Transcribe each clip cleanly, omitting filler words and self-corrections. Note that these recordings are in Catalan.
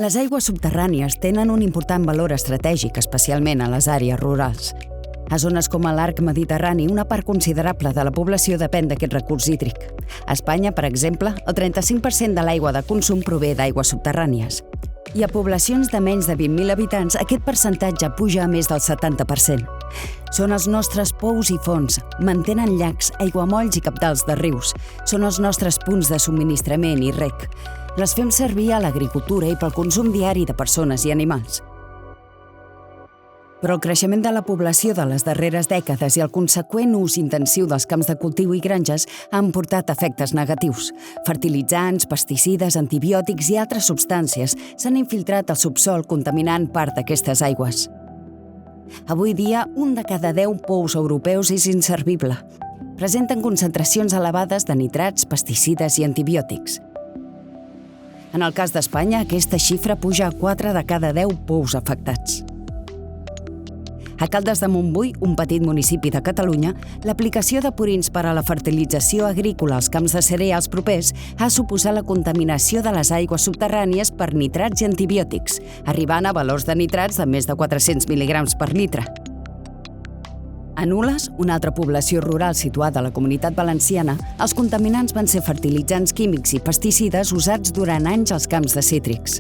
Les aigües subterrànies tenen un important valor estratègic, especialment a les àrees rurals. A zones com a l'arc mediterrani, una part considerable de la població depèn d'aquest recurs hídric. A Espanya, per exemple, el 35% de l'aigua de consum prové d'aigües subterrànies. I a poblacions de menys de 20.000 habitants, aquest percentatge puja a més del 70%. Són els nostres pous i fonts, mantenen llacs, aiguamolls i cabdals de rius. Són els nostres punts de subministrament i reg. Les fem servir a l'agricultura i pel consum diari de persones i animals. Però el creixement de la població de les darreres dècades i el conseqüent ús intensiu dels camps de cultiu i granges han portat efectes negatius. Fertilitzants, pesticides, antibiòtics i altres substàncies s'han infiltrat al subsòl contaminant part d'aquestes aigües. Avui dia, 1 de cada 10 pous europeus és inservible. Presenten concentracions elevades de nitrats, pesticides i antibiòtics. En el cas d'Espanya, aquesta xifra puja a 4 de cada 10 pous afectats. A Caldes de Montbui, un petit municipi de Catalunya, l'aplicació de purins per a la fertilització agrícola als camps de cereals propers ha suposat la contaminació de les aigües subterrànies per nitrats i antibiòtics, arribant a valors de nitrats de més de 400 mil·lígrams per litre. A Nules, una altra població rural situada a la Comunitat Valenciana, els contaminants van ser fertilitzants químics i pesticides usats durant anys als camps de cítrics.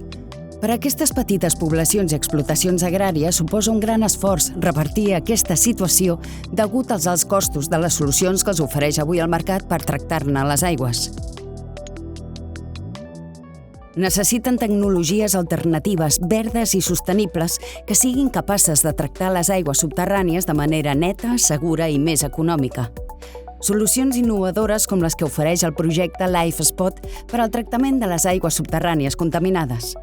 Per a aquestes petites poblacions i explotacions agràries suposa un gran esforç revertir aquesta situació degut als alts costos de les solucions que els ofereix avui el mercat per tractar-ne les aigües. Necessiten tecnologies alternatives, verdes i sostenibles que siguin capaces de tractar les aigües subterrànies de manera neta, segura i més econòmica. Solucions innovadores com les que ofereix el projecte LifeSpot per al tractament de les aigües subterrànies contaminades.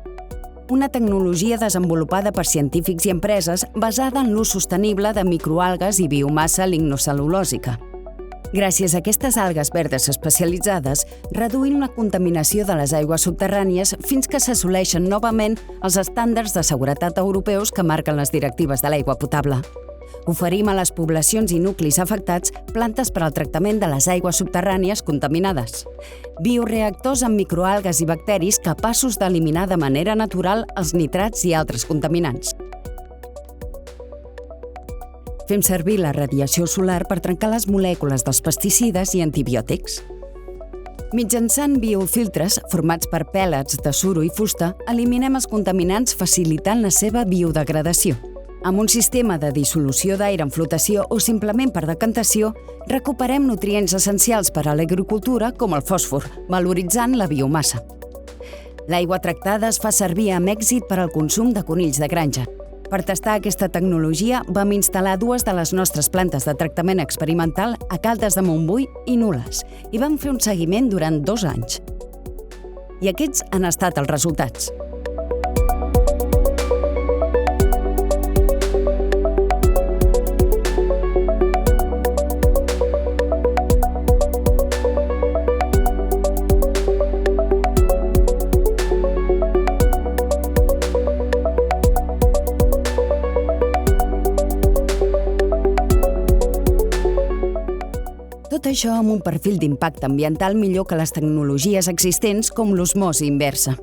Una tecnologia desenvolupada per científics i empreses basada en l'ús sostenible de microalgues i biomassa lignocel·lulòsica. Gràcies a aquestes algues verdes especialitzades, reduïm la contaminació de les aigües subterrànies fins que s'assoleixen novament els estàndards de seguretat europeus que marquen les directives de l'aigua potable. Oferim a les poblacions i nuclis afectats plantes per al tractament de les aigües subterrànies contaminades. Bioreactors amb microalgues i bacteris capaços d'eliminar de manera natural els nitrats i altres contaminants. Fem servir la radiació solar per trencar les molècules dels pesticides i antibiòtics. Mitjançant biofiltres formats per pèl·lets de suro i fusta, eliminem els contaminants facilitant la seva biodegradació. Amb un sistema de dissolució d'aire en flotació o simplement per decantació, recuperem nutrients essencials per a l'agricultura com el fòsfor, valoritzant la biomassa. L'aigua tractada es fa servir amb èxit per al consum de conills de granja. Per tastar aquesta tecnologia, vam instal·lar 2 de les nostres plantes de tractament experimental a Caldes de Montbui i Nules i vam fer un seguiment durant 2 anys. I aquests han estat els resultats. Tot això amb un perfil d'impacte ambiental millor que les tecnologies existents com l'osmosi inversa.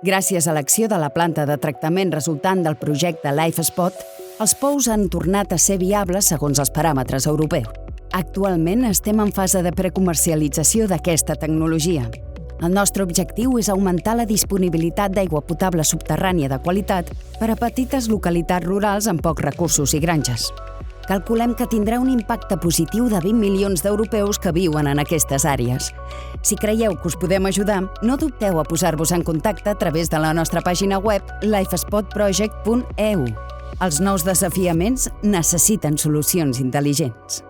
Gràcies a l'acció de la planta de tractament resultant del projecte LifeSpot, els pous han tornat a ser viables segons els paràmetres europeus. Actualment estem en fase de precomercialització d'aquesta tecnologia. El nostre objectiu és augmentar la disponibilitat d'aigua potable subterrània de qualitat per a petites localitats rurals amb pocs recursos i granges. Calculem que tindrà un impacte positiu de 20 milions d'europeus que viuen en aquestes àrees. Si creieu que us podem ajudar, no dubteu a posar-vos en contacte a través de la nostra pàgina web lifespotproject.eu. Els nous desafiaments necessiten solucions intel·ligents.